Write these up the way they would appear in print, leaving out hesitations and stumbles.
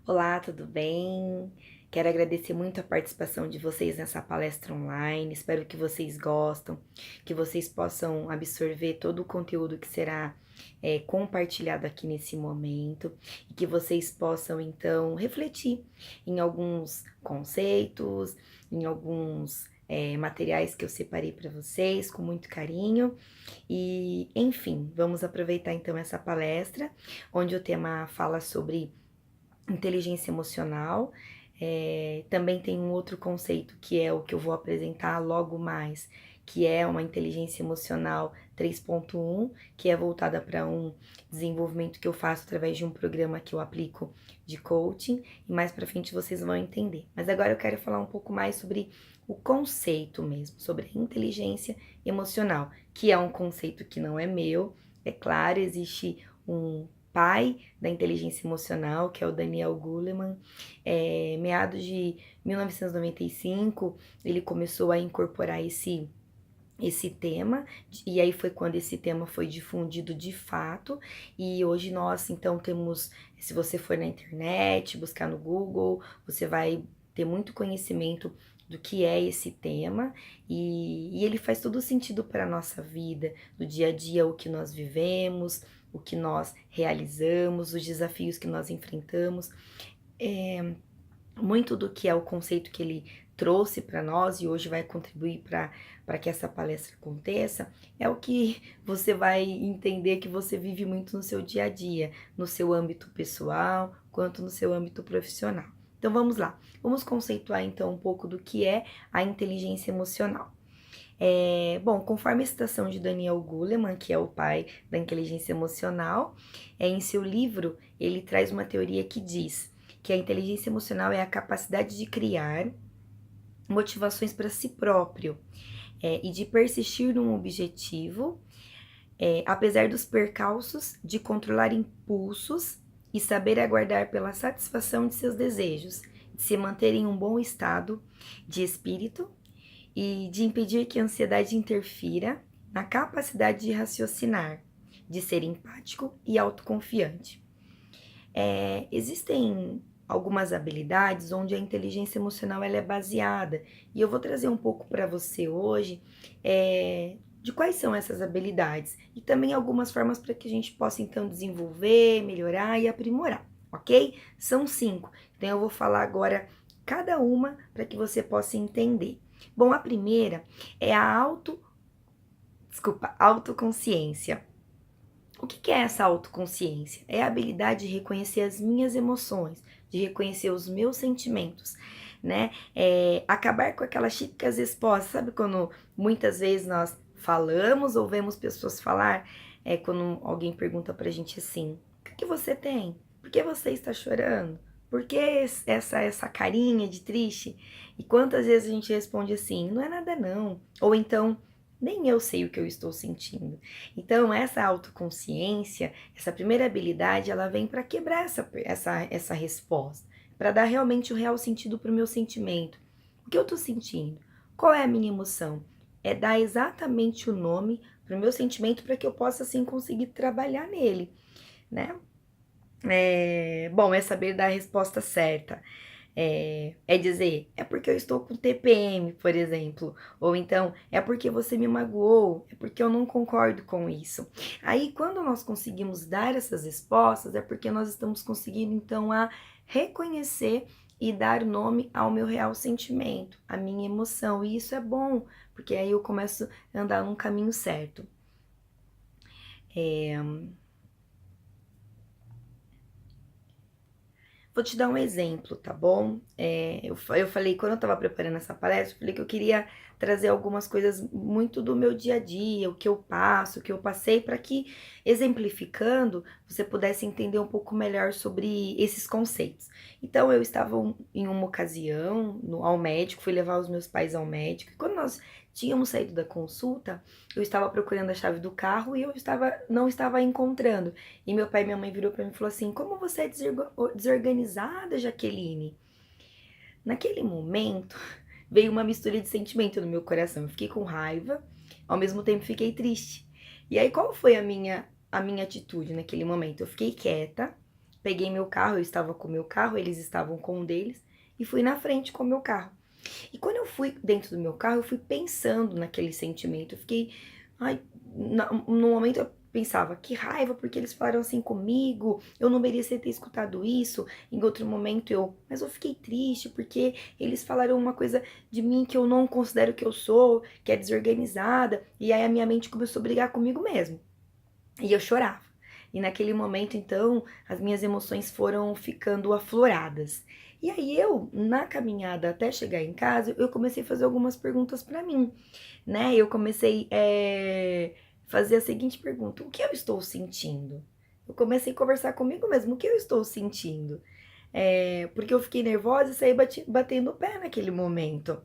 Olá, tudo bem? Quero agradecer muito a participação de vocês nessa palestra online. Espero que vocês gostem, que vocês possam absorver todo o conteúdo que será compartilhado aqui nesse momento e que vocês possam então refletir em alguns conceitos, em alguns materiais que eu separei para vocês com muito carinho. E, enfim, vamos aproveitar então essa palestra, onde o tema fala sobre inteligência emocional. Também tem um outro conceito que é o que eu vou apresentar logo mais, que é uma inteligência emocional 3.1, que é voltada para um desenvolvimento que eu faço através de um programa que eu aplico de coaching, e mais para frente vocês vão entender. Mas agora eu quero falar um pouco mais sobre o conceito mesmo, sobre a inteligência emocional, que é um conceito que não é meu, é claro, existe um pai da inteligência emocional, que é o Daniel Goleman. Meados de 1995, ele começou a incorporar esse tema, e aí foi quando esse tema foi difundido de fato, e hoje nós então temos, se você for na internet, buscar no Google, você vai ter muito conhecimento do que é esse tema, e ele faz todo sentido para a nossa vida, do dia a dia, o que nós vivemos, o que nós realizamos, os desafios que nós enfrentamos. Muito do que é o conceito que ele trouxe para nós e hoje vai contribuir para que essa palestra aconteça, é o que você vai entender que você vive muito no seu dia a dia, no seu âmbito pessoal, quanto no seu âmbito profissional. Então vamos lá, vamos conceituar então um pouco do que é a inteligência emocional. Bom, conforme a citação de Daniel Goleman, que é o pai da inteligência emocional, em seu livro ele traz uma teoria que diz que a inteligência emocional é a capacidade de criar motivações para si próprio e de persistir num objetivo, apesar dos percalços, de controlar impulsos e saber aguardar pela satisfação de seus desejos, de se manter em um bom estado de espírito e de impedir que a ansiedade interfira na capacidade de raciocinar, de ser empático e autoconfiante. Existem algumas habilidades onde a inteligência emocional ela é baseada, e eu vou trazer um pouco para você hoje de quais são essas habilidades e também algumas formas para que a gente possa então desenvolver, melhorar e aprimorar, ok? São 5, então eu vou falar agora cada uma para que você possa entender. Bom, a primeira é a autoconsciência. O que é essa autoconsciência? É a habilidade de reconhecer as minhas emoções, de reconhecer os meus sentimentos, né? Acabar com aquelas típicas respostas, sabe quando muitas vezes nós falamos ou vemos pessoas falar, quando alguém pergunta pra gente assim, o que você tem? Por que você está chorando? Por que essa carinha de triste? E quantas vezes a gente responde assim, não é nada não. Ou então, nem eu sei o que eu estou sentindo. Então, essa autoconsciência, essa primeira habilidade, ela vem para quebrar essa resposta, para dar realmente o real sentido para o meu sentimento. O que eu estou sentindo? Qual é a minha emoção? É dar exatamente o nome para o meu sentimento para que eu possa, assim, conseguir trabalhar nele, né? Bom, é saber dar a resposta certa. Dizer, é porque eu estou com TPM, por exemplo, ou então é porque você me magoou, é porque eu não concordo com isso. Aí, quando nós conseguimos dar essas respostas, é porque nós estamos conseguindo então a reconhecer e dar nome ao meu real sentimento, à minha emoção, e isso é bom, porque aí eu começo a andar num caminho certo. Vou te dar um exemplo, tá bom? Eu falei, quando eu tava preparando essa palestra, eu falei que eu queria trazer algumas coisas muito do meu dia a dia, o que eu passo, o que eu passei, para que, exemplificando, você pudesse entender um pouco melhor sobre esses conceitos. Então, eu estava em uma ocasião ao médico, fui levar os meus pais ao médico, e quando nós tínhamos saído da consulta, eu estava procurando a chave do carro e não estava encontrando. E meu pai e minha mãe virou para mim e falou assim: como você é desorganizada, Jaqueline? Naquele momento, veio uma mistura de sentimento no meu coração. Eu fiquei com raiva, ao mesmo tempo fiquei triste. E aí, qual foi a minha atitude naquele momento? Eu fiquei quieta, peguei meu carro, eu estava com meu carro, eles estavam com um deles, e fui na frente com o meu carro. E quando eu fui dentro do meu carro, eu fui pensando naquele sentimento. Eu fiquei, ai, no momento eu pensava, que raiva, porque eles falaram assim comigo, eu não merecia ter escutado isso. Em outro momento mas eu fiquei triste porque eles falaram uma coisa de mim que eu não considero que eu sou, que é desorganizada. E aí a minha mente começou a brigar comigo mesmo. E eu chorava. E naquele momento, então, as minhas emoções foram ficando afloradas. E aí na caminhada até chegar em casa, eu comecei a fazer algumas perguntas para mim, né? Eu comecei fazer a seguinte pergunta: o que eu estou sentindo? Eu comecei a conversar comigo mesmo, o que eu estou sentindo? Porque eu fiquei nervosa e saí batendo o pé naquele momento.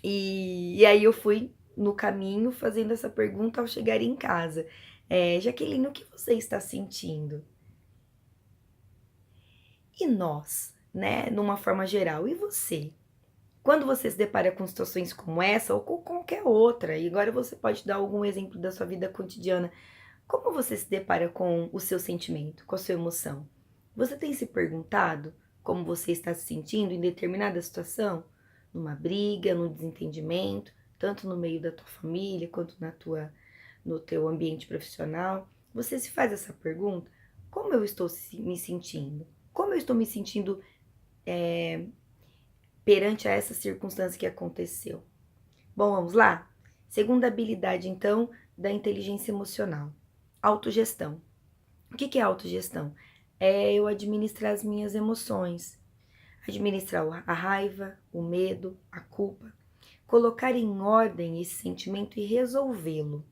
E aí eu fui no caminho fazendo essa pergunta ao chegar em casa. Jaqueline, o que você está sentindo? E nós, né, numa forma geral, e você? Quando você se depara com situações como essa ou com qualquer outra, e agora você pode dar algum exemplo da sua vida cotidiana, como você se depara com o seu sentimento, com a sua emoção? Você tem se perguntado como você está se sentindo em determinada situação? Numa briga, num desentendimento, tanto no meio da tua família quanto no teu ambiente profissional? Você se faz essa pergunta? Como eu estou me sentindo? Como eu estou me sentindo perante a essa circunstância que aconteceu? Bom, vamos lá? Segunda habilidade, então, da inteligência emocional: autogestão. O que é autogestão? É eu administrar as minhas emoções, administrar a raiva, o medo, a culpa, colocar em ordem esse sentimento e resolvê-lo,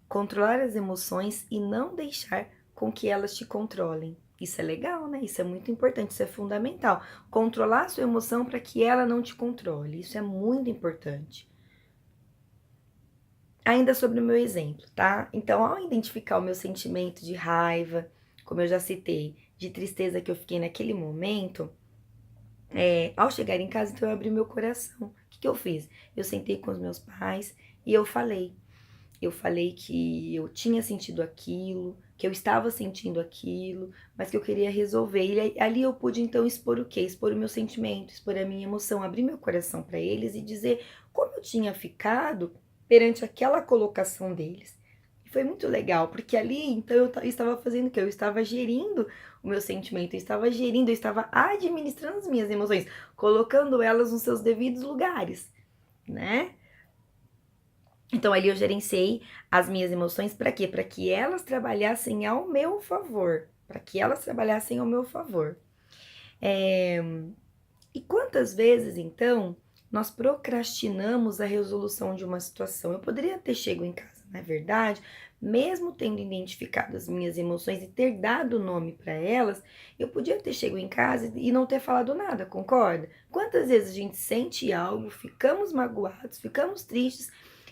controlar as emoções e não deixar com que elas te controlem. Isso é legal, né? Isso é muito importante, isso é fundamental. Controlar a sua emoção para que ela não te controle, isso é muito importante. Ainda sobre o meu exemplo, tá? Então, ao identificar o meu sentimento de raiva, como eu já citei, de tristeza que eu fiquei naquele momento, ao chegar em casa, então eu abri meu coração. O que eu fiz? Eu sentei com os meus pais e eu falei. Eu falei que eu tinha sentido aquilo, que eu estava sentindo aquilo, mas que eu queria resolver. E ali eu pude então expor o quê? Expor o meu sentimento, expor a minha emoção, abrir meu coração para eles e dizer como eu tinha ficado perante aquela colocação deles. E foi muito legal, porque ali então eu estava fazendo o quê? Eu estava gerindo o meu sentimento, eu estava administrando as minhas emoções, colocando elas nos seus devidos lugares, né? Então ali eu gerenciei as minhas emoções para quê? Para que elas trabalhassem ao meu favor. Para que elas trabalhassem ao meu favor. E quantas vezes, então, nós procrastinamos a resolução de uma situação? Eu poderia ter chegado em casa, não é verdade? Mesmo tendo identificado as minhas emoções e ter dado nome para elas, eu podia ter chegado em casa e não ter falado nada, concorda? Quantas vezes a gente sente algo, ficamos magoados, ficamos tristes,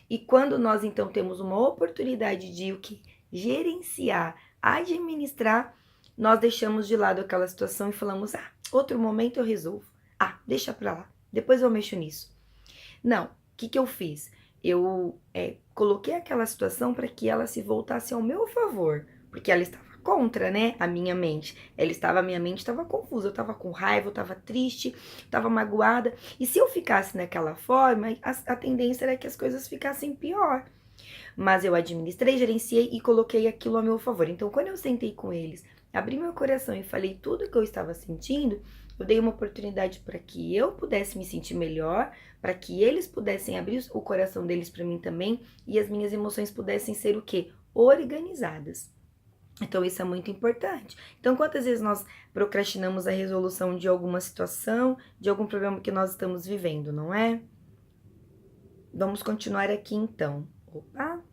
e quando nós então temos uma oportunidade de o que? Gerenciar, administrar, nós deixamos de lado aquela situação e falamos: ah, outro momento eu resolvo. Ah, deixa pra lá, depois eu mexo nisso. Não, o que eu fiz? Eu coloquei aquela situação para que ela se voltasse ao meu favor, porque ela estava contra, né, a minha mente. A minha mente estava confusa, eu estava com raiva, eu estava triste, estava magoada. E se eu ficasse naquela forma, a tendência era que as coisas ficassem pior. Mas eu administrei, gerenciei e coloquei aquilo a meu favor. Então, quando eu sentei com eles, abri meu coração e falei tudo o que eu estava sentindo, eu dei uma oportunidade para que eu pudesse me sentir melhor, para que eles pudessem abrir o coração deles para mim também e as minhas emoções pudessem ser o quê? Organizadas. Então, isso é muito importante. Então, quantas vezes nós procrastinamos a resolução de alguma situação, de algum problema que nós estamos vivendo, não é? Vamos continuar aqui então. Opa!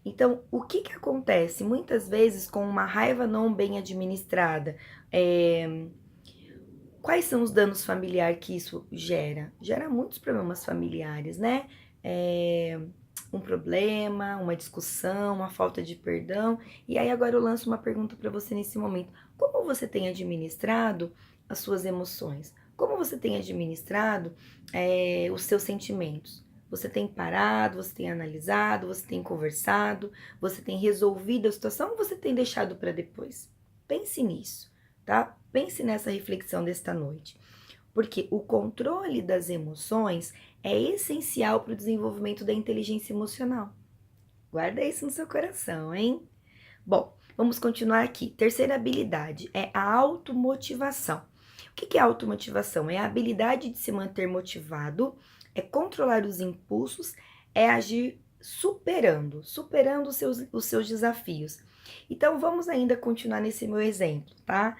Então, o que que acontece? Muitas vezes, com uma raiva não bem administrada, quais são os danos familiares que isso gera? Gera muitos problemas familiares, né? É, um problema, uma discussão, uma falta de perdão. E aí agora eu lanço uma pergunta para você nesse momento: como você tem administrado as suas emoções? Como você tem administrado os seus sentimentos? Você tem parado, você tem analisado, você tem conversado, você tem resolvido a situação ou você tem deixado para depois? Pense nisso, tá? Pense nessa reflexão desta noite. Porque o controle das emoções é essencial para o desenvolvimento da inteligência emocional. Guarda isso no seu coração, hein? Bom, vamos continuar aqui. Terceira habilidade é a automotivação. O que é automotivação? É a habilidade de se manter motivado, é controlar os impulsos, é agir superando os seus desafios. Então, vamos ainda continuar nesse meu exemplo, tá?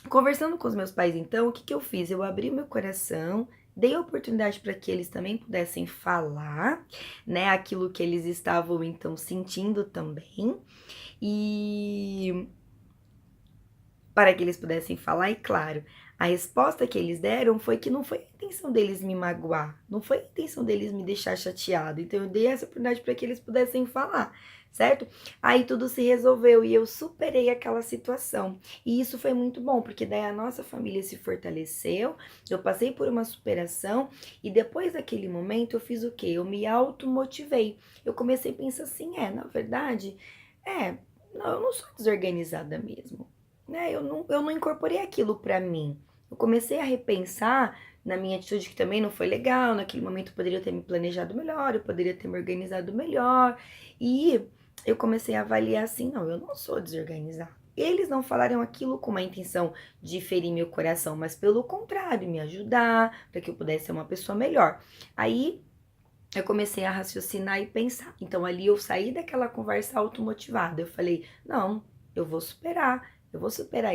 Conversando com os meus pais, então, o que eu fiz? Eu abri meu coração, dei a oportunidade para que eles também pudessem falar, né, aquilo que eles estavam, então, sentindo também, e para que eles pudessem falar, e claro, a resposta que eles deram foi que não foi a intenção deles me magoar, não foi a intenção deles me deixar chateado, então eu dei essa oportunidade para que eles pudessem falar, certo? Aí tudo se resolveu e eu superei aquela situação, e isso foi muito bom, porque daí a nossa família se fortaleceu, eu passei por uma superação, e depois daquele momento eu fiz o quê? Eu me automotivei, eu comecei a pensar assim, na verdade, não, eu não sou desorganizada mesmo, né? Eu não incorporei aquilo pra mim. Eu comecei a repensar na minha atitude que também não foi legal, naquele momento eu poderia ter me planejado melhor, eu poderia ter me organizado melhor, e eu comecei a avaliar assim, não, eu não sou desorganizada. Eles não falaram aquilo com uma intenção de ferir meu coração, mas pelo contrário, me ajudar, para que eu pudesse ser uma pessoa melhor. Aí eu comecei a raciocinar e pensar. Então ali eu saí daquela conversa automotivada. Eu falei, não, eu vou superar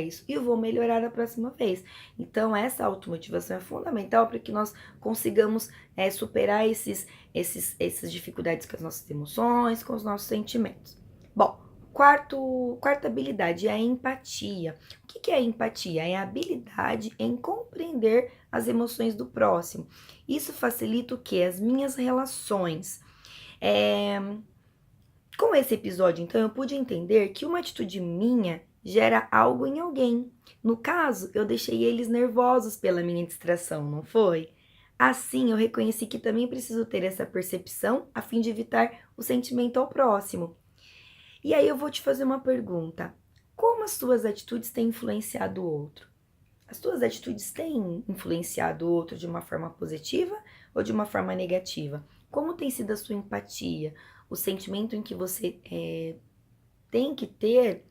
isso e eu vou melhorar da próxima vez. Então essa automotivação é fundamental para que nós consigamos superar essas dificuldades com as nossas emoções, com os nossos sentimentos. Bom, quarta habilidade é a empatia. O que é a empatia? É a habilidade em compreender as emoções do próximo. Isso facilita o quê? As minhas relações. Com esse episódio, então, eu pude entender que uma atitude minha gera algo em alguém. No caso, eu deixei eles nervosos pela minha distração, não foi? Assim, eu reconheci que também preciso ter essa percepção a fim de evitar o sentimento ao próximo. E aí eu vou te fazer uma pergunta. Como as tuas atitudes têm influenciado o outro? As tuas atitudes têm influenciado o outro de uma forma positiva ou de uma forma negativa? Como tem sido a sua empatia? O sentimento em que você tem que ter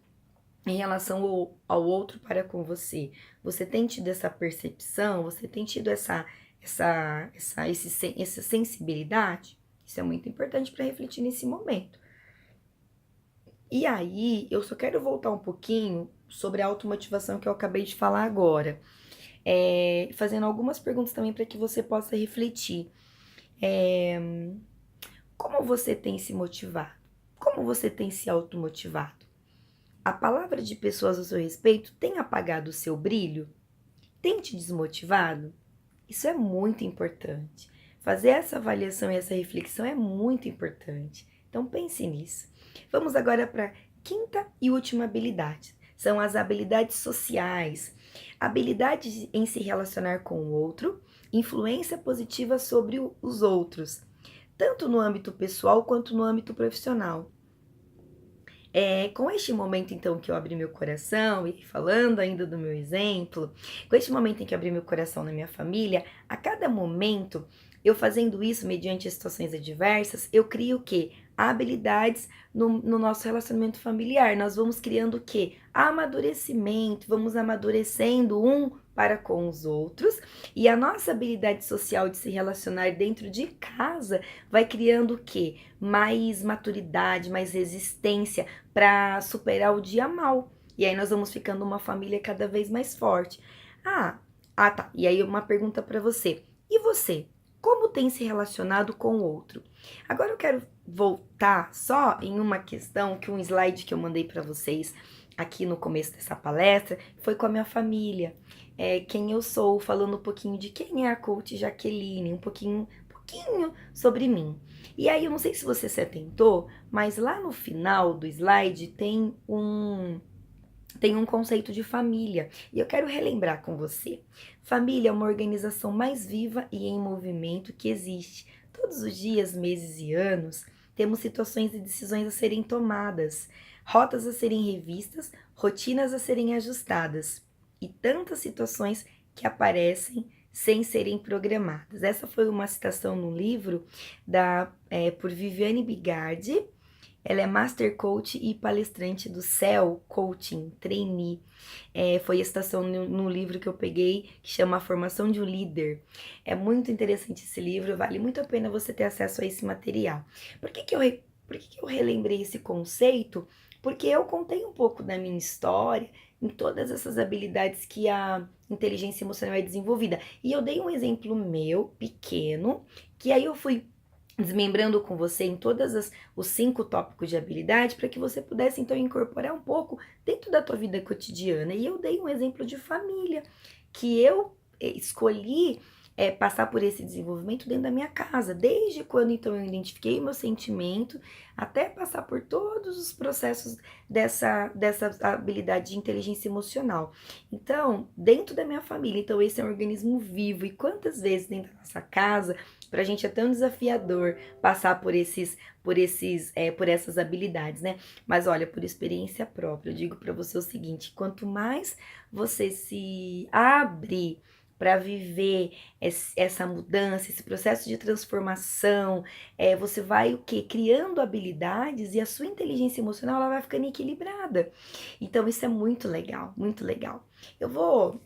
em relação ao outro para com você? Você tem tido essa percepção? Você tem tido essa sensibilidade? Isso é muito importante para refletir nesse momento. E aí, eu só quero voltar um pouquinho sobre a automotivação que eu acabei de falar agora. Fazendo algumas perguntas também para que você possa refletir. Como você tem se motivado? Como você tem se automotivado? A palavra de pessoas a seu respeito tem apagado o seu brilho? Tem te desmotivado? Isso é muito importante. Fazer essa avaliação e essa reflexão é muito importante. Então pense nisso. Vamos agora para a quinta e última habilidade. São as habilidades sociais. Habilidade em se relacionar com o outro, influência positiva sobre os outros, tanto no âmbito pessoal quanto no âmbito profissional. Com este momento, então, que eu abri meu coração, e falando ainda do meu exemplo, com este momento em que eu abri meu coração na minha família, a cada momento, eu fazendo isso mediante situações adversas, eu crio o quê? Habilidades no nosso relacionamento familiar. Nós vamos criando o quê? Amadurecimento, vamos amadurecendo um para com os outros, e a nossa habilidade social de se relacionar dentro de casa vai criando o quê? Mais maturidade, mais resistência para superar o dia mal. E aí nós vamos ficando uma família cada vez mais forte. Tá. E aí uma pergunta para você. E você? Como tem se relacionado com o outro? Agora eu quero voltar só em uma questão, um slide que eu mandei para vocês aqui no começo dessa palestra, foi com a minha família. Quem eu sou, falando um pouquinho de quem é a coach Jaqueline, um pouquinho sobre mim. E aí eu não sei se você se atentou, mas lá no final do slide tem tem um conceito de família. E eu quero relembrar com você. Família é uma organização mais viva e em movimento que existe. Todos os dias, meses e anos, temos situações e decisões a serem tomadas, rotas a serem revistas, rotinas a serem ajustadas e tantas situações que aparecem sem serem programadas. Essa foi uma citação no livro por Viviane Bigardi. Ela é Master Coach e palestrante do CEL Coaching Trainee. Foi a citação no livro que eu peguei, que chama A Formação de um Líder. É muito interessante esse livro, vale muito a pena você ter acesso a esse material. Por que que eu relembrei esse conceito? Porque eu contei um pouco da minha história em todas essas habilidades que a inteligência emocional é desenvolvida. E eu dei um exemplo meu, pequeno, que aí eu fui desmembrando com você em os 5 tópicos de habilidade para que você pudesse então incorporar um pouco dentro da tua vida cotidiana. E eu dei um exemplo de família, que eu escolhi passar por esse desenvolvimento dentro da minha casa, desde quando então eu identifiquei o meu sentimento, até passar por todos os processos dessa habilidade de inteligência emocional. Então, dentro da minha família, então esse é um organismo vivo, e quantas vezes dentro da nossa casa pra gente é tão desafiador passar por essas habilidades, né? Mas olha, por experiência própria, eu digo pra você o seguinte: quanto mais você se abre para viver essa mudança, esse processo de transformação, você vai o quê? Criando habilidades, e a sua inteligência emocional ela vai ficando equilibrada. Então isso é muito legal, muito legal. Eu vou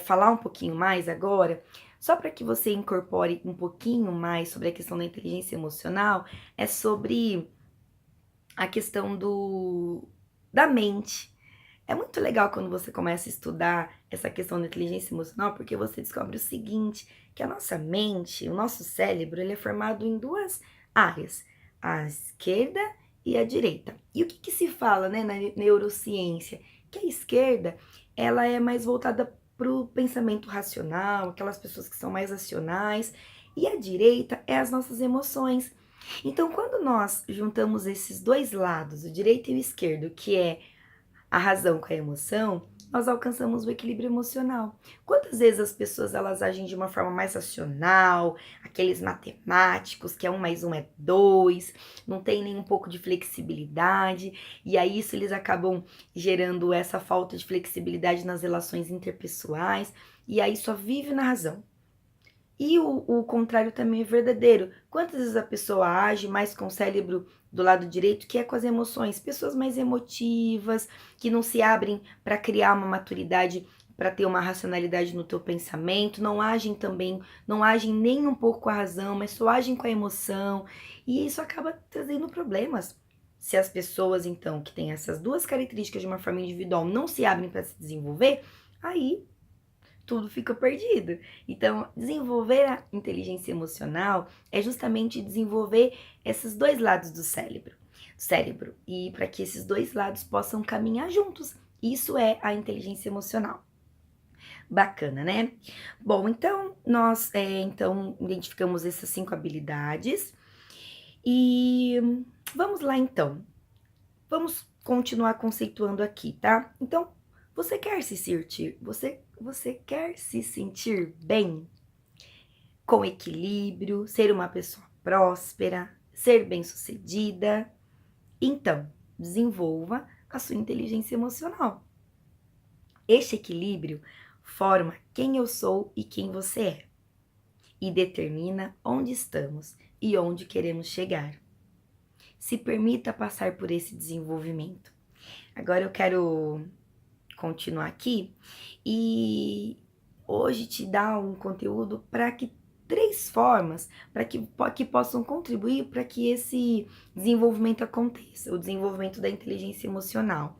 falar um pouquinho mais agora, só para que você incorpore um pouquinho mais sobre a questão da inteligência emocional, é sobre a questão da mente. É muito legal quando você começa a estudar essa questão da inteligência emocional, porque você descobre o seguinte, que a nossa mente, o nosso cérebro, ele é formado em 2 áreas, a esquerda e a direita. E o que se fala, né, na neurociência? Que a esquerda, ela é mais voltada para o pensamento racional, aquelas pessoas que são mais racionais, e a direita é as nossas emoções. Então, quando nós juntamos esses 2 lados, o direito e o esquerdo, que é a razão com a emoção, nós alcançamos o equilíbrio emocional. Quantas vezes as pessoas elas agem de uma forma mais racional, aqueles matemáticos, que 1 mais 1 é 2, não tem nem um pouco de flexibilidade, e aí isso eles acabam gerando essa falta de flexibilidade nas relações interpessoais, e aí só vive na razão. E o contrário também é verdadeiro. Quantas vezes a pessoa age mais com o cérebro do lado direito, que é com as emoções? Pessoas mais emotivas, que não se abrem para criar uma maturidade, para ter uma racionalidade no teu pensamento, não agem nem um pouco com a razão, mas só agem com a emoção. E isso acaba trazendo problemas. Se as pessoas, então, que têm essas 2 características de uma forma individual não se abrem para se desenvolver, aí tudo fica perdido. Então, desenvolver a inteligência emocional é justamente desenvolver esses 2 lados do cérebro, e para que esses 2 lados possam caminhar juntos. Isso é a inteligência emocional. Bacana, né? Bom, então nós então identificamos essas 5 habilidades e vamos lá então. Vamos continuar conceituando aqui, tá? Então, você quer se sentir bem? Com equilíbrio, ser uma pessoa próspera, ser bem-sucedida? Então, desenvolva a sua inteligência emocional. Este equilíbrio forma quem eu sou e quem você é, e determina onde estamos e onde queremos chegar. Se permita passar por esse desenvolvimento. Agora eu quero continuar aqui e hoje te dar um conteúdo para que 3 formas para que possam contribuir para que esse desenvolvimento aconteça, o desenvolvimento da inteligência emocional.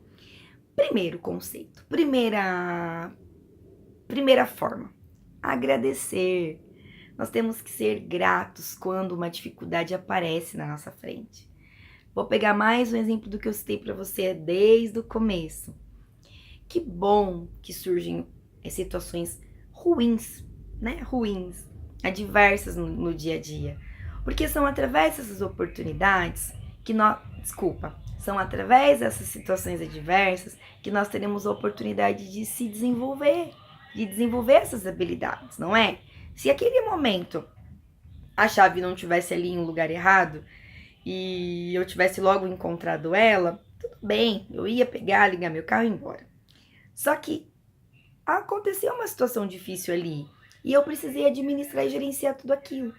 Primeiro conceito, primeira forma, agradecer. Nós temos que ser gratos quando uma dificuldade aparece na nossa frente. Vou pegar mais um exemplo do que eu citei para você desde o começo. Que bom que surgem situações ruins, né? Ruins, adversas no dia a dia. Porque são através dessas oportunidades são através dessas situações adversas que nós teremos a oportunidade de se desenvolver, de desenvolver essas habilidades, não é? Se aquele momento a chave não tivesse ali em um lugar errado e eu tivesse logo encontrado ela, tudo bem, eu ia pegar, ligar meu carro e ir embora. Só que aconteceu uma situação difícil ali e eu precisei administrar e gerenciar tudo aquilo.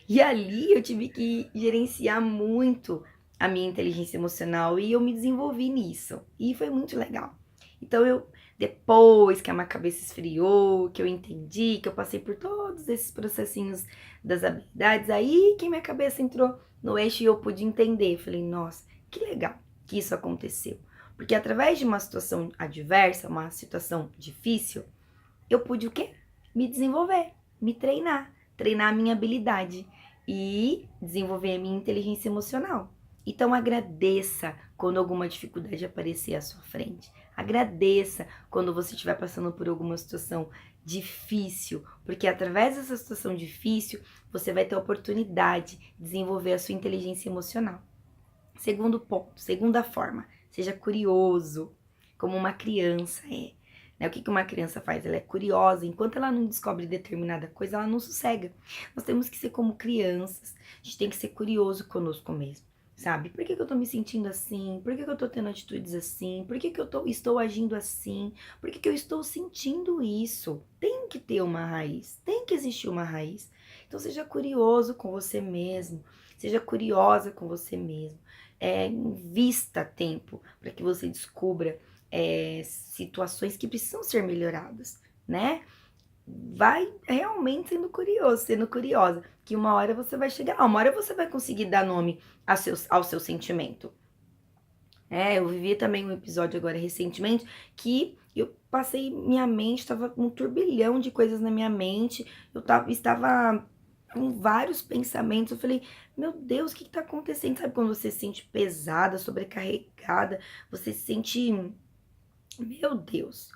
E ali eu tive que gerenciar muito a minha inteligência emocional e eu me desenvolvi nisso. E foi muito legal. Então depois que a minha cabeça esfriou, que eu entendi, que eu passei por todos esses processinhos das habilidades, aí que minha cabeça entrou no eixo e eu pude entender. Falei, nossa, que legal que isso aconteceu. Porque através de uma situação adversa, uma situação difícil, eu pude o quê? Me desenvolver, me treinar a minha habilidade e desenvolver a minha inteligência emocional. Então agradeça quando alguma dificuldade aparecer à sua frente. Agradeça quando você estiver passando por alguma situação difícil, porque através dessa situação difícil, você vai ter a oportunidade de desenvolver a sua inteligência emocional. Segundo ponto, segunda forma, seja curioso, como uma criança é. O que uma criança faz? Ela é curiosa, enquanto ela não descobre determinada coisa, ela não sossega. Nós temos que ser como crianças, a gente tem que ser curioso conosco mesmo, sabe? Por que eu tô me sentindo assim? Por que eu tô tendo atitudes assim? Por que eu estou agindo assim? Por que eu estou sentindo isso? Tem que ter uma raiz, tem que existir uma raiz. Então seja curioso com você mesmo, seja curiosa com você mesmo. Invista tempo para que você descubra situações que precisam ser melhoradas, né? Vai realmente sendo curiosa, que uma hora você vai chegar lá, uma hora você vai conseguir dar nome ao seu sentimento. Eu vivi também um episódio agora recentemente que eu passei, minha mente estava com um turbilhão de coisas na minha mente, estava com vários pensamentos. Eu falei, meu Deus, o que tá acontecendo? Sabe quando você se sente pesada, sobrecarregada, você se sente, meu Deus.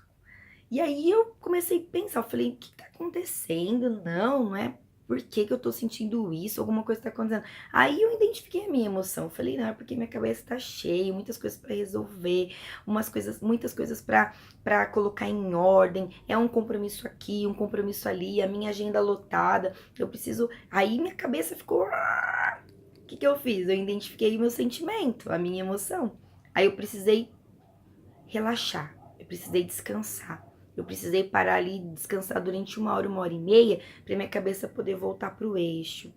E aí eu comecei a pensar, eu falei, o que tá acontecendo? Não é por que eu tô sentindo isso, alguma coisa tá acontecendo. Aí eu identifiquei a minha emoção, eu falei, não, é porque minha cabeça tá cheia, muitas coisas pra resolver, muitas coisas pra colocar em ordem, é um compromisso aqui, um compromisso ali, a minha agenda lotada, eu preciso... Aí minha cabeça ficou... O que eu fiz? Eu identifiquei o meu sentimento, a minha emoção. Aí eu precisei relaxar, eu precisei descansar. Eu precisei parar ali e descansar durante uma hora e meia, para minha cabeça poder voltar para o eixo.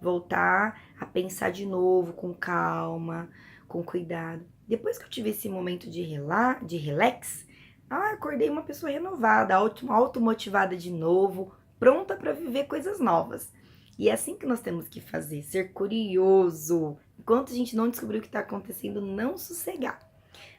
Voltar a pensar de novo, com calma, com cuidado. Depois que eu tive esse momento de relax, acordei uma pessoa renovada, automotivada de novo, pronta para viver coisas novas. E é assim que nós temos que fazer, ser curioso. Enquanto a gente não descobrir o que está acontecendo, não sossegar.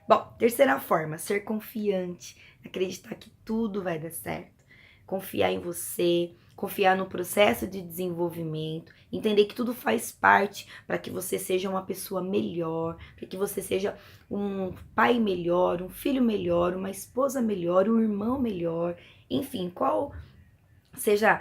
Bom, terceira forma, ser confiante, acreditar que tudo vai dar certo, confiar em você, confiar no processo de desenvolvimento, entender que tudo faz parte para que você seja uma pessoa melhor, para que você seja um pai melhor, um filho melhor, uma esposa melhor, um irmão melhor, enfim, qual seja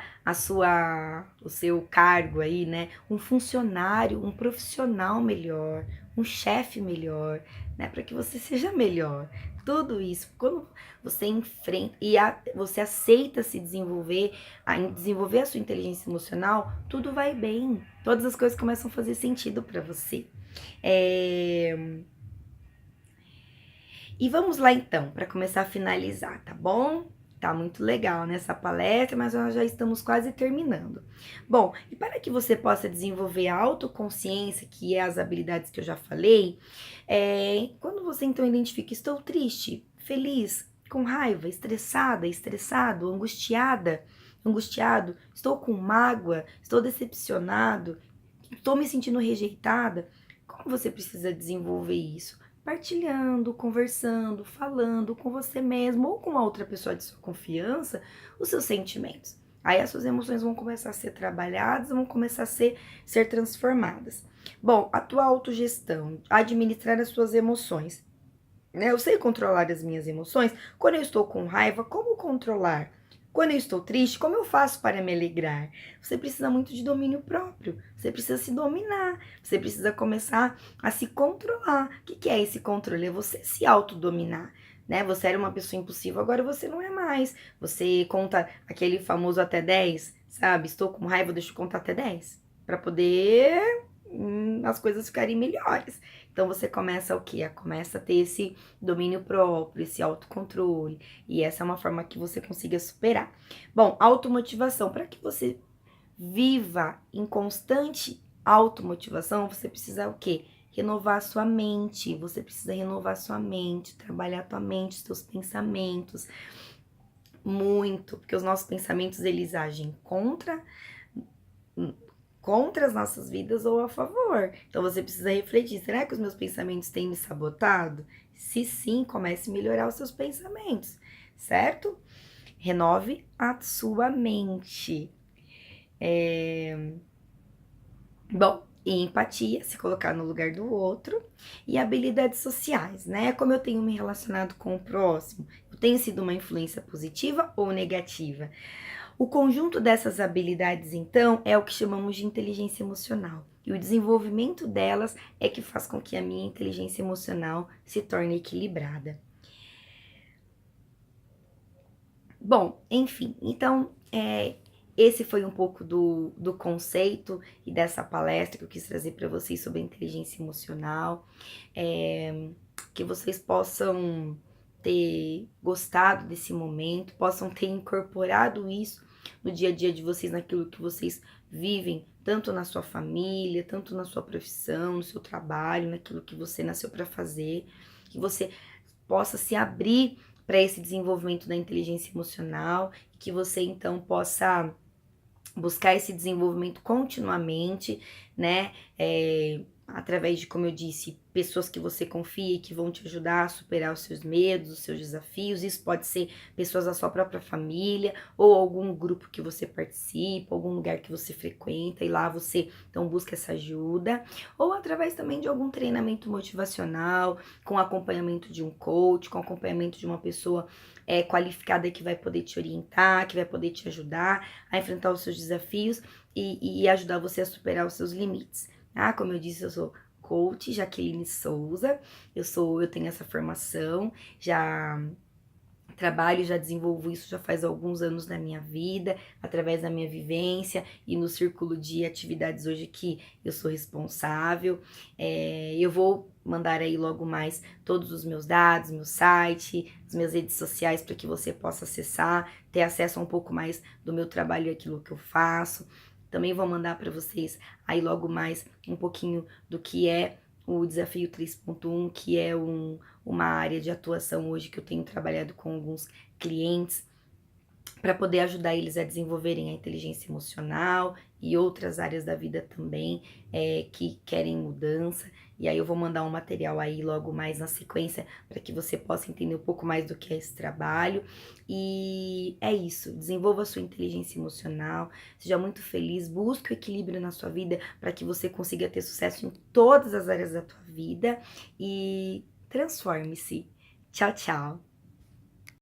o seu cargo aí, né? Um funcionário, um profissional melhor, um chefe melhor, né? Para que você seja melhor. Tudo isso, quando você enfrenta e você aceita se desenvolver, desenvolver a sua inteligência emocional, tudo vai bem. Todas as coisas começam a fazer sentido para você. E vamos lá então, para começar a finalizar, tá bom? Tá muito legal nessa palestra, mas nós já estamos quase terminando. Bom, e para que você possa desenvolver a autoconsciência, que é as habilidades que eu já falei, quando você então identifica, estou triste, feliz, com raiva, estressada, estressado, angustiado, estou com mágoa, estou decepcionado, estou me sentindo rejeitada, como você precisa desenvolver isso? Partilhando, conversando, falando com você mesmo ou com uma outra pessoa de sua confiança os seus sentimentos. Aí as suas emoções vão começar a ser trabalhadas, vão começar a ser transformadas. Bom, a tua autogestão, administrar as suas emoções. Eu sei controlar as minhas emoções. Quando eu estou com raiva, como controlar? Quando eu estou triste, como eu faço para me alegrar? Você precisa muito de domínio próprio. Você precisa se dominar. Você precisa começar a se controlar. O que é esse controle? É você se autodominar. Né? Você era uma pessoa impulsiva, agora você não é mais. Você conta aquele famoso até 10, sabe? Estou com raiva, deixa eu contar até 10. Para poder as coisas ficarem melhores. Então você começa o quê? Começa a ter esse domínio próprio, esse autocontrole. E essa é uma forma que você consiga superar. Bom, automotivação. Para que você viva em constante automotivação, você precisa o quê? Renovar a sua mente. Você precisa renovar a sua mente, trabalhar a tua mente, os teus pensamentos. Muito, porque os nossos pensamentos, eles agem contra as nossas vidas ou a favor. Então você precisa refletir, será que os meus pensamentos têm me sabotado? Se sim, comece a melhorar os seus pensamentos, certo? Renove a sua mente. Bom, e empatia, se colocar no lugar do outro, e habilidades sociais, né? Como eu tenho me relacionado com o próximo, eu tenho sido uma influência positiva ou negativa? O conjunto dessas habilidades, então, é o que chamamos de inteligência emocional. E o desenvolvimento delas é que faz com que a minha inteligência emocional se torne equilibrada. Bom, enfim, então, esse foi um pouco do conceito e dessa palestra que eu quis trazer para vocês sobre a inteligência emocional. Que vocês possam ter gostado desse momento, possam ter incorporado isso no dia a dia de vocês, naquilo que vocês vivem, tanto na sua família, tanto na sua profissão, no seu trabalho, naquilo que você nasceu para fazer, que você possa se abrir para esse desenvolvimento da inteligência emocional, que você então possa buscar esse desenvolvimento continuamente, né? Através de, como eu disse, pessoas que você confia e que vão te ajudar a superar os seus medos, os seus desafios. Isso pode ser pessoas da sua própria família ou algum grupo que você participa, algum lugar que você frequenta e lá você então busca essa ajuda, ou através também de algum treinamento motivacional, com acompanhamento de um coach, com acompanhamento de uma pessoa qualificada que vai poder te orientar, que vai poder te ajudar a enfrentar os seus desafios e ajudar você a superar os seus limites. Como eu disse, eu sou coach Jaqueline Souza, eu tenho essa formação, já trabalho, já desenvolvo isso já faz alguns anos na minha vida, através da minha vivência e no círculo de atividades hoje que eu sou responsável. Eu vou mandar aí logo mais todos os meus dados, meu site, as minhas redes sociais para que você possa acessar, ter acesso a um pouco mais do meu trabalho e aquilo que eu faço. Também vou mandar para vocês aí logo mais um pouquinho do que é o Desafio 3.1, que é uma área de atuação hoje que eu tenho trabalhado com alguns clientes para poder ajudar eles a desenvolverem a inteligência emocional e outras áreas da vida também que querem mudança. E aí eu vou mandar um material aí logo mais na sequência para que você possa entender um pouco mais do que é esse trabalho. E é isso, desenvolva a sua inteligência emocional, seja muito feliz, busque o equilíbrio na sua vida para que você consiga ter sucesso em todas as áreas da tua vida e transforme-se. Tchau, tchau!